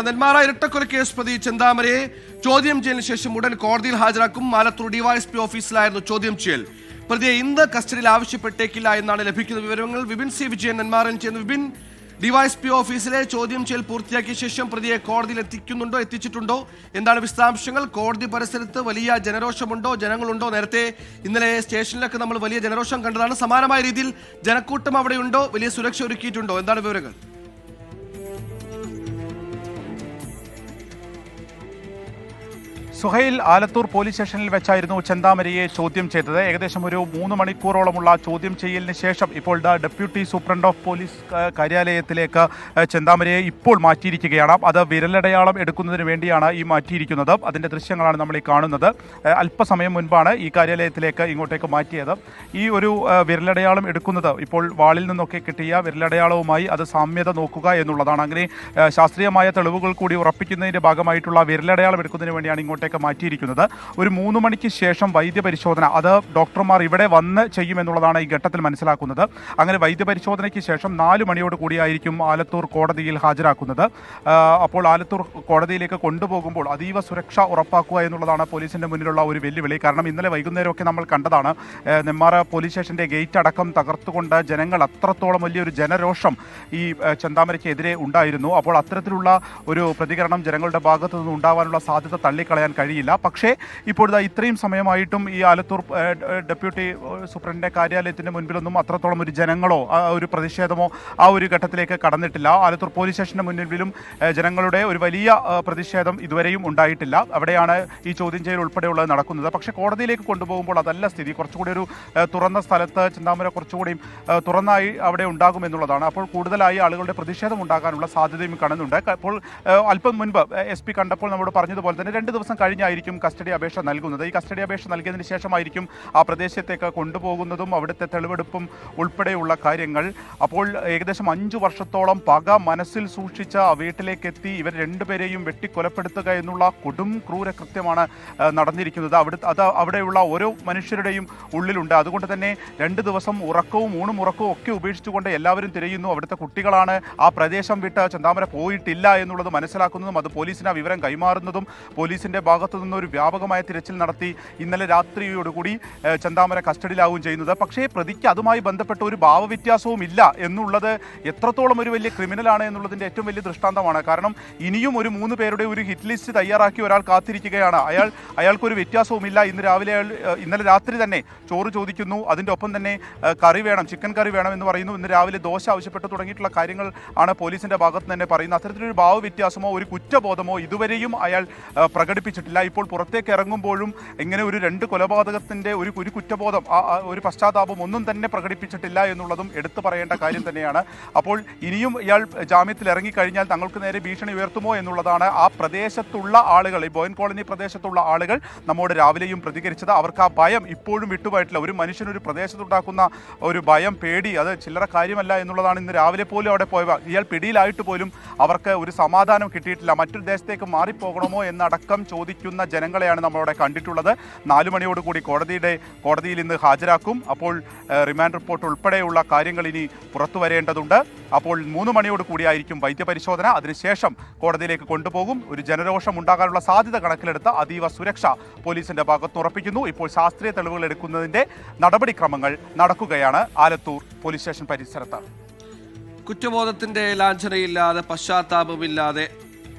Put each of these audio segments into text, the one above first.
നെന്മാറ ഇരട്ടക്കൊലക്കേസ് പ്രതി ചെന്താമരയെ ചോദ്യം ചെയ്യലിന് ശേഷം ഉടൻ കോടതിയിൽ ഹാജരാക്കും. ആലത്തൂർ ഡിവൈഎസ്പി ഓഫീസിലായിരുന്നു ചോദ്യം ചെയ്യൽ. പ്രതിയെ ഇന്ന് കസ്റ്റഡിയിൽ ആവശ്യപ്പെട്ടേക്കില്ല എന്നാണ് ലഭിക്കുന്ന വിവരങ്ങൾ. വിപിൻ സി വിജയൻ നെന്മാറൻ ചെയ്യുന്നു. വിപിൻ, ഡിവൈഎസ്പി ഓഫീസിലെ ചോദ്യം ചെയ്യൽ പൂർത്തിയാക്കിയ ശേഷം പ്രതിയെ കോടതിയിൽ എത്തിച്ചിട്ടുണ്ടോ? എന്താണ് വിശദാംശങ്ങൾ? കോടതി പരിസരത്ത് വലിയ ജനരോഷമുണ്ടോ, ജനങ്ങളുണ്ടോ? നേരത്തെ ഇന്നലെ സ്റ്റേഷനിലൊക്കെ നമ്മൾ വലിയ ജനരോഷം കണ്ടതാണ്. സമാനമായ രീതിയിൽ ജനക്കൂട്ടം അവിടെയുണ്ടോ? വലിയ സുരക്ഷ ഒരുക്കിയിട്ടുണ്ടോ? എന്താണ് വിവരങ്ങൾ? സുഹൈൽ, ആലത്തൂർ പോലീസ് സ്റ്റേഷനിൽ വെച്ചായിരുന്നു ചെന്താമരയെ ചോദ്യം ചെയ്തത്. ഏകദേശം ഒരു 3 മണിക്കൂറോളമുള്ള ചോദ്യം ചെയ്യലിന് ശേഷം ഇപ്പോൾ ഡെപ്യൂട്ടി സൂപ്രണ്ട് ഓഫ് പോലീസ് കാര്യാലയത്തിലേക്ക് ചെന്താമരയെ ഇപ്പോൾ മാറ്റിയിരിക്കുകയാണ്. അത് വിരലടയാളം എടുക്കുന്നതിന് വേണ്ടിയാണ് ഈ മാറ്റിയിരിക്കുന്നത്. അതിൻ്റെ ദൃശ്യങ്ങളാണ് നമ്മൾ ഈ കാണുന്നത്. അല്പസമയം മുൻപാണ് ഈ കാര്യാലയത്തിലേക്ക് ഇങ്ങോട്ടേക്ക് മാറ്റിയത്. ഈ ഒരു വിരലടയാളം എടുക്കുന്നത് ഇപ്പോൾ വാളിൽ നിന്നൊക്കെ കിട്ടിയ വിരലടയാളവുമായി അത് സാമ്യത നോക്കുക എന്നുള്ളതാണ്. അങ്ങനെ ശാസ്ത്രീയമായ തെളിവുകൾ കൂടി ഉറപ്പിക്കുന്നതിൻ്റെ ഭാഗമായിട്ടുള്ള വിരലടയാളം എടുക്കുന്നതിന് വേണ്ടിയാണ് ഇങ്ങോട്ടേക്ക് മാറ്റിയിരിക്കുന്നത്. ഒരു 3 മണിക്ക് ശേഷം വൈദ്യപരിശോധന അത് ഡോക്ടർമാർ ഇവിടെ വന്ന് ചെയ്യുമെന്നുള്ളതാണ് ഈ ഘട്ടത്തിൽ മനസ്സിലാക്കുന്നത്. അങ്ങനെ വൈദ്യപരിശോധനയ്ക്ക് ശേഷം 4 മണിയോട് കൂടിയായിരിക്കും ആലത്തൂർ കോടതിയിൽ ഹാജരാക്കുന്നത്. അപ്പോൾ ആലത്തൂർ കോടതിയിലേക്ക് കൊണ്ടുപോകുമ്പോൾ അതീവ സുരക്ഷ ഉറപ്പാക്കുക എന്നുള്ളതാണ് പോലീസിൻ്റെ മുന്നിലുള്ള ഒരു വെല്ലുവിളി. കാരണം ഇന്നലെ വൈകുന്നേരമൊക്കെ നമ്മൾ കണ്ടതാണ്, നെന്മാറ പോലീസ് സ്റ്റേഷൻ്റെ ഗേറ്റ് അടക്കം തകർത്തുകൊണ്ട് ജനങ്ങൾ അത്രത്തോളം വലിയൊരു ജനരോഷം ഈ ചെന്താമരയ്ക്കെതിരെ ഉണ്ടായിരുന്നു. അപ്പോൾ അത്തരത്തിലുള്ള ഒരു പ്രതികരണം ജനങ്ങളുടെ ഭാഗത്തു നിന്ന് ഉണ്ടാവാനുള്ള സാധ്യത തള്ളിക്കളയാൻ കഴിയില്ല. പക്ഷേ ഇപ്പോഴത്തെ ഇത്രയും സമയമായിട്ടും ഈ ആലത്തൂർ ഡെപ്യൂട്ടി സൂപ്രണ്ടിൻ്റെ കാര്യാലയത്തിൻ്റെ മുൻപിലൊന്നും അത്രത്തോളം ഒരു ജനങ്ങളോ ഒരു പ്രതിഷേധമോ ആ ഒരു ഘട്ടത്തിലേക്ക് കടന്നിട്ടില്ല. ആലത്തൂർ പോലീസ് സ്റ്റേഷൻ്റെ മുന്നിലും ജനങ്ങളുടെ ഒരു വലിയ പ്രതിഷേധം ഇതുവരെയും ഉണ്ടായിട്ടില്ല. അവിടെയാണ് ഈ ചോദ്യം ചെയ്യൽ ഉൾപ്പെടെയുള്ളത് നടക്കുന്നത്. പക്ഷേ കോടതിയിലേക്ക് കൊണ്ടുപോകുമ്പോൾ അതല്ല സ്ഥിതി. കുറച്ചുകൂടി ഒരു തുറന്ന സ്ഥലത്ത് ചെന്താമര കുറച്ചുകൂടി തുറന്നായി അവിടെ ഉണ്ടാകുമെന്നുള്ളതാണ്. അപ്പോൾ കൂടുതലായി ആളുകളുടെ പ്രതിഷേധം ഉണ്ടാകാനുള്ള സാധ്യതയും കാണുന്നുണ്ട്. അപ്പോൾ അല്പം മുൻപ് SP കണ്ടപ്പോൾ നമ്മോട് പറഞ്ഞതുപോലെ തന്നെ 2 ദിവസം കഴിഞ്ഞായിരിക്കും കസ്റ്റഡി അപേക്ഷ നൽകുന്നത്. ഈ കസ്റ്റഡി അപേക്ഷ നൽകിയതിന് ശേഷമായിരിക്കും ആ പ്രദേശത്തേക്ക് കൊണ്ടുപോകുന്നതും അവിടുത്തെ തെളിവെടുപ്പും ഉൾപ്പെടെയുള്ള കാര്യങ്ങൾ. അപ്പോൾ ഏകദേശം 5 വർഷത്തോളം പക മനസ്സിൽ സൂക്ഷിച്ച വീട്ടിലേക്കെത്തി ഇവർ 2 പേരെയും വെട്ടിക്കൊലപ്പെടുത്തുക എന്നുള്ള കൊടും ക്രൂരകൃത്യമാണ് നടന്നിരിക്കുന്നത്. അവിടെയുള്ള ഓരോ മനുഷ്യരുടെയും ഉള്ളിലുണ്ട്. അതുകൊണ്ട് തന്നെ 2 ദിവസം ഉറക്കവും ഊണും ഉറക്കവും ഒക്കെ ഉപേക്ഷിച്ചുകൊണ്ട് എല്ലാവരും തിരയുന്നു. അവിടുത്തെ കുട്ടികളാണ് ആ പ്രദേശം വിട്ട് ചെന്താമര പോയിട്ടില്ല എന്നുള്ളത് മനസ്സിലാക്കുന്നതും അത് പോലീസിന് വിവരം കൈമാറുന്നതും പോലീസിൻ്റെ ഭാഗത്തു നിന്നൊരു വ്യാപകമായ തിരച്ചിൽ നടത്തി ഇന്നലെ രാത്രിയോടുകൂടി ചെന്താമര കസ്റ്റഡിയിലാവുകയും ചെയ്യുന്നത്. പക്ഷേ പ്രതിക്ക് അതുമായി ബന്ധപ്പെട്ട ഒരു ഭാവവ്യത്യാസവും ഇല്ല എന്നുള്ളത് എത്രത്തോളം ഒരു വലിയ ക്രിമിനലാണ് എന്നുള്ളതിൻ്റെ ഏറ്റവും വലിയ ദൃഷ്ടാന്തമാണ്. കാരണം ഇനിയും ഒരു 3 പേരുടെ ഒരു ഹിറ്റ് ലിസ്റ്റ് തയ്യാറാക്കി ഒരാൾ കാത്തിരിക്കുകയാണ്. അയാൾക്കൊരു വ്യത്യാസവുമില്ല. ഇന്നലെ രാത്രി തന്നെ ചോറ് ചോദിക്കുന്നു, അതിൻ്റെ ഒപ്പം തന്നെ കറി വേണം, ചിക്കൻ കറി വേണം എന്ന് പറയുന്നു. ഇന്ന് രാവിലെ ദോശ ആവശ്യപ്പെട്ട് തുടങ്ങിയിട്ടുള്ള കാര്യങ്ങൾ ആണ് പോലീസിൻ്റെ ഭാഗത്ത് തന്നെ പറയുന്നത്. അത്തരത്തിലൊരു ഭാവവ്യത്യാസമോ ഒരു കുറ്റബോധമോ ഇതുവരെയും അയാൾ പ്രകടിപ്പിച്ചിട്ടില്ല. ഇപ്പോൾ പുറത്തേക്ക് ഇറങ്ങുമ്പോഴും ഇങ്ങനെ ഒരു 2 കൊലപാതകത്തിൻ്റെ ഒരു കുറ്റബോധം ഒരു പശ്ചാത്താപം ഒന്നും തന്നെ പ്രകടിപ്പിച്ചിട്ടില്ല എന്നുള്ളതും എടുത്തു പറയേണ്ട കാര്യം തന്നെയാണ്. അപ്പോൾ ഇനിയും ഇയാൾ ജാമ്യത്തിൽ ഇറങ്ങിക്കഴിഞ്ഞാൽ തങ്ങൾക്ക് നേരെ ഭീഷണി ഉയർത്തുമോ എന്നുള്ളതാണ് ആ പ്രദേശത്തുള്ള ആളുകൾ, ഈ ബോയൻ കോളനി പ്രദേശത്തുള്ള ആളുകൾ നമ്മോട് രാവിലെയും പ്രതികരിച്ചത്. അവർക്ക് ആ ഭയം ഇപ്പോഴും വിട്ടുപോയിട്ടില്ല. ഒരു മനുഷ്യനൊരു പ്രദേശത്തുണ്ടാക്കുന്ന ഒരു ഭയം, പേടി, അത് ചില്ലറ കാര്യമല്ല എന്നുള്ളതാണ്. ഇന്ന് രാവിലെ പോലും അവിടെ പോയവ ഇയാൾ പിടിയിലായിട്ട് പോലും അവർക്ക് ഒരു സമാധാനം കിട്ടിയിട്ടില്ല. മറ്റൊരു ദേശത്തേക്ക് മാറിപ്പോകണമോ എന്നടക്കം ചോദിക്കുന്ന ജനങ്ങളെയാണ് നമ്മളവിടെ കണ്ടിട്ടുള്ളത്. 4 മണിയോടുകൂടി കോടതിയിൽ ഇന്ന് ഹാജരാക്കും. അപ്പോൾ റിമാൻഡ് റിപ്പോർട്ട് ഉൾപ്പെടെയുള്ള കാര്യങ്ങൾ ഇനി പുറത്തു വരേണ്ടതുണ്ട്. അപ്പോൾ 3 മണിയോട് കൂടിയായിരിക്കും വൈദ്യപരിശോധന. അതിനുശേഷം കോടതിയിലേക്ക് കൊണ്ടുപോകും. ഒരു ജനരോഷം ഉണ്ടാകാനുള്ള സാധ്യത കണക്കിലെടുത്ത് അതീവ സുരക്ഷ പോലീസിന്റെ ഭാഗത്ത് ഉറപ്പിക്കുന്നു. ഇപ്പോൾ ശാസ്ത്രീയ തെളിവുകൾ എടുക്കുന്നതിന്റെ നടപടിക്രമങ്ങൾ നടക്കുകയാണ് ആലത്തൂർ പോലീസ് സ്റ്റേഷൻ പരിസരത്ത്. കുറ്റബോധത്തിന്റെ ലാഞ്ചനയില്ലാതെ, പശ്ചാത്താപമില്ലാതെ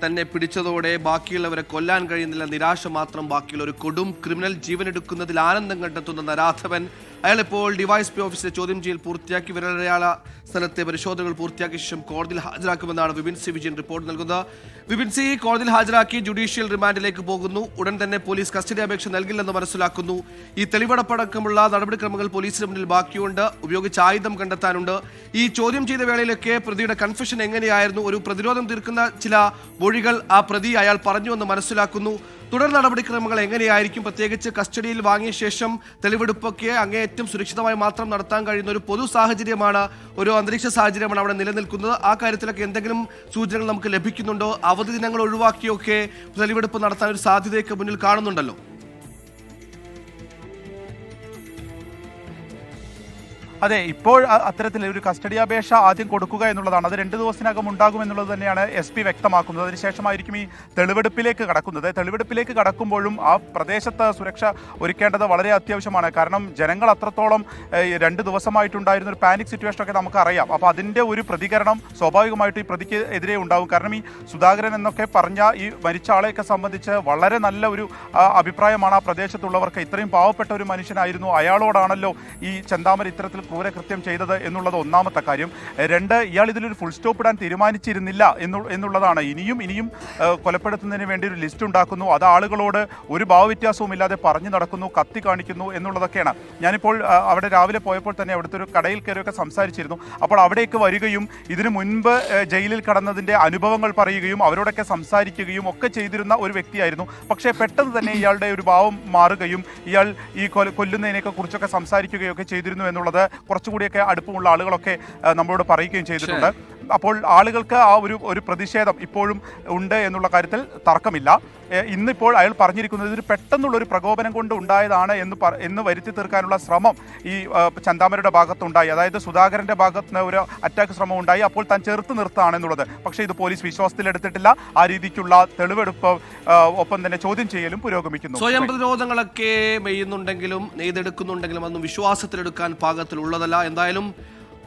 തന്നെ പിടിച്ചതോടെ ബാക്കിയുള്ളവരെ കൊല്ലാൻ കഴിയുന്നില്ല, നിരാശ മാത്രം ബാക്കിയുള്ള ഒരു കൊടും ക്രിമിനൽ ജീവനെടുക്കുന്നതിൽ ആനന്ദം കണ്ടെത്തുന്ന നരാധവൻ. അയാളിപ്പോൾ ഡിവൈഎസ്പി ഓഫീസിലെ ചോദ്യം ചെയ്യൽ പൂർത്തിയാക്കി വിരലടയാള സ്ഥലത്തെ പരിശോധനകൾ പൂർത്തിയാക്കിയ ശേഷം കോടതിയിൽ ഹാജരാക്കുമെന്നാണ് വിപിൻ സി വിജയൻ റിപ്പോർട്ട് നൽകുന്നത്. വിപിൻ സി, കോടതിയിൽ ഹാജരാക്കി ജുഡീഷ്യൽ റിമാൻഡിലേക്ക് പോകുന്നു. ഉടൻ തന്നെ പോലീസ് കസ്റ്റഡി അപേക്ഷ നൽകില്ലെന്ന് മനസ്സിലാക്കുന്നു. ഈ തെളിവെടുപ്പടക്കമുള്ള നടപടിക്രമങ്ങൾ പോലീസിന് മുന്നിൽ ബാക്കിയുണ്ട്. ഉപയോഗിച്ച ആയുധം കണ്ടെത്താനുണ്ട്. ഈ ചോദ്യം ചെയ്ത വേളയിലൊക്കെ പ്രതിയുടെ കൺഫെഷൻ എങ്ങനെയായിരുന്നു? ഒരു പ്രതിരോധം തീർക്കുന്ന ചില മൊഴികൾ ആ പ്രതി അയാൾ പറഞ്ഞുവെന്ന് മനസ്സിലാക്കുന്നു. തുടർ നടപടിക്രമങ്ങൾ എങ്ങനെയായിരിക്കും? പ്രത്യേകിച്ച് കസ്റ്റഡിയിൽ വാങ്ങിയ ശേഷം തെളിവെടുപ്പൊക്കെ അങ്ങേയറ്റം സുരക്ഷിതമായി മാത്രം നടത്താൻ കഴിയുന്ന ഒരു പൊതു സാഹചര്യമാണ്, ഒരു അന്തരീക്ഷ സാഹചര്യമാണ് അവിടെ നിലനിൽക്കുന്നത്. ആ കാര്യത്തിലൊക്കെ എന്തെങ്കിലും സൂചനകൾ നമുക്ക് ലഭിക്കുന്നുണ്ടോ? അവധി ദിനങ്ങൾ ഒഴിവാക്കിയൊക്കെ തെളിവെടുപ്പ് നടത്താൻ ഒരു സാധ്യതയൊക്കെ മുന്നിൽ കാണുന്നുണ്ടല്ലോ. അതെ, ഇപ്പോൾ അത്തരത്തിൽ ഒരു കസ്റ്റഡി അപേക്ഷ ആദ്യം കൊടുക്കുക എന്നുള്ളതാണ്. അത് 2 ദിവസത്തിനകം ഉണ്ടാകുമെന്നുള്ളത് തന്നെയാണ് SP വ്യക്തമാക്കുന്നത്. അതിനുശേഷമായിരിക്കും ഈ തെളിവെടുപ്പിലേക്ക് കടക്കുന്നത്. തെളിവെടുപ്പിലേക്ക് കടക്കുമ്പോഴും ആ പ്രദേശത്ത് സുരക്ഷ ഒരുക്കേണ്ടത് വളരെ അത്യാവശ്യമാണ്. കാരണം ജനങ്ങൾ അത്രത്തോളം 2 ദിവസമായിട്ടുണ്ടായിരുന്ന ഒരു പാനിക് സിറ്റുവേഷനൊക്കെ നമുക്കറിയാം. അപ്പോൾ അതിൻ്റെ ഒരു പ്രതികരണം സ്വാഭാവികമായിട്ടും ഈ പ്രതിക്ക് എതിരെ ഉണ്ടാകും. കാരണം ഈ സുധാകരൻ എന്നൊക്കെ പറഞ്ഞ ഈ മരിച്ച ആളെയൊക്കെ സംബന്ധിച്ച് വളരെ നല്ല ഒരു അഭിപ്രായമാണ് ആ പ്രദേശത്തുള്ളവർക്ക്. ഇത്രയും പാവപ്പെട്ട ഒരു മനുഷ്യനായിരുന്നു, അയാളോടാണല്ലോ ഈ ചെന്താമര ഇത്തരത്തിൽ ക്രൂരകൃത്യം ചെയ്തത് എന്നുള്ളത് ഒന്നാമത്തെ കാര്യം. 2, ഇയാൾ ഇതിലൊരു ഫുൾ സ്റ്റോപ്പ് ഇടാൻ തീരുമാനിച്ചിരുന്നില്ല എന്നുള്ളതാണ്. ഇനിയും കൊലപ്പെടുത്തുന്നതിന് വേണ്ടി ഒരു ലിസ്റ്റ് ഉണ്ടാക്കുന്നു, അത് ആളുകളോട് ഒരു ഭാവവ്യത്യാസവും ഇല്ലാതെ പറഞ്ഞു നടക്കുന്നു, കത്തി കാണിക്കുന്നു എന്നുള്ളതൊക്കെയാണ്. ഞാനിപ്പോൾ അവിടെ രാവിലെ പോയപ്പോൾ തന്നെ അവിടുത്തെ ഒരു കടയിൽ കയറിയൊക്കെ സംസാരിച്ചിരുന്നു. അപ്പോൾ അവിടേക്ക് വരികയും ഇതിനു മുൻപ് ജയിലിൽ കടന്നതിൻ്റെ അനുഭവങ്ങൾ പറയുകയും അവരോടൊക്കെ സംസാരിക്കുകയും ഒക്കെ ചെയ്തിരുന്ന ഒരു വ്യക്തിയായിരുന്നു. പക്ഷേ പെട്ടെന്ന് തന്നെ ഇയാളുടെ ഒരു ഭാവം മാറുകയും ഇയാൾ ഈ കൊല്ലുന്നതിനെയൊക്കെ കുറിച്ചൊക്കെ സംസാരിക്കുകയൊക്കെ ചെയ്തിരുന്നു എന്നുള്ളത് കുറച്ചുകൂടിയൊക്കെ അടുപ്പമുള്ള ആളുകളൊക്കെ നമ്മളോട് പറയുകയും ചെയ്തിട്ടുണ്ട്. അപ്പോൾ ആളുകൾക്ക് ആ ഒരു പ്രതിഷേധം ഇപ്പോഴും ഉണ്ട് എന്നുള്ള കാര്യത്തിൽ തർക്കമില്ല. ഇന്നിപ്പോൾ അയാൾ പറഞ്ഞിരിക്കുന്നത് ഇതൊരു പെട്ടെന്നുള്ളൊരു പ്രകോപനം കൊണ്ട് ഉണ്ടായതാണ് എന്ന് വരുത്തി തീർക്കാനുള്ള ശ്രമം ഈ ചെന്താമരയുടെ ഭാഗത്തുണ്ടായി. അതായത് സുധാകരൻ്റെ ഭാഗത്ത് നിന്ന് ഒരു അറ്റാക്ക് ശ്രമം ഉണ്ടായി, അപ്പോൾ താൻ ചെറുത്ത് നിർത്തുകയാണെന്നുള്ളത്. പക്ഷേ ഇത് പോലീസ് വിശ്വാസത്തിലെടുത്തിട്ടില്ല. ആ രീതിക്കുള്ള തെളിവെടുപ്പ് ഒപ്പം തന്നെ ചോദ്യം ചെയ്യലും പുരോഗമിക്കുന്നു. സ്വയം പ്രതിരോധങ്ങളൊക്കെ മെയ്യുന്നുണ്ടെങ്കിലും നെയ്തെടുക്കുന്നുണ്ടെങ്കിലും അതൊന്നും വിശ്വാസത്തിലെടുക്കാൻ പാകത്തിലുള്ളതല്ല. എന്തായാലും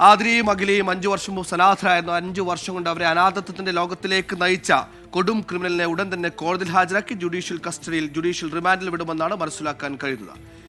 ആതിരയും അഖിലയും 5 വർഷം മുമ്പ് സനാഥരായിരുന്നു. 5 വർഷം കൊണ്ട് അവരെ അനാഥത്വത്തിന്റെ ലോകത്തിലേക്ക് നയിച്ച കൊടും ക്രിമിനലിനെ ഉടൻ തന്നെ കോടതിയിൽ ഹാജരാക്കി ജുഡീഷ്യൽ കസ്റ്റഡിയിൽ ജുഡീഷ്യൽ റിമാൻഡിൽ വിടുമെന്നാണ് മനസ്സിലാക്കാൻ കഴിയുന്നത്.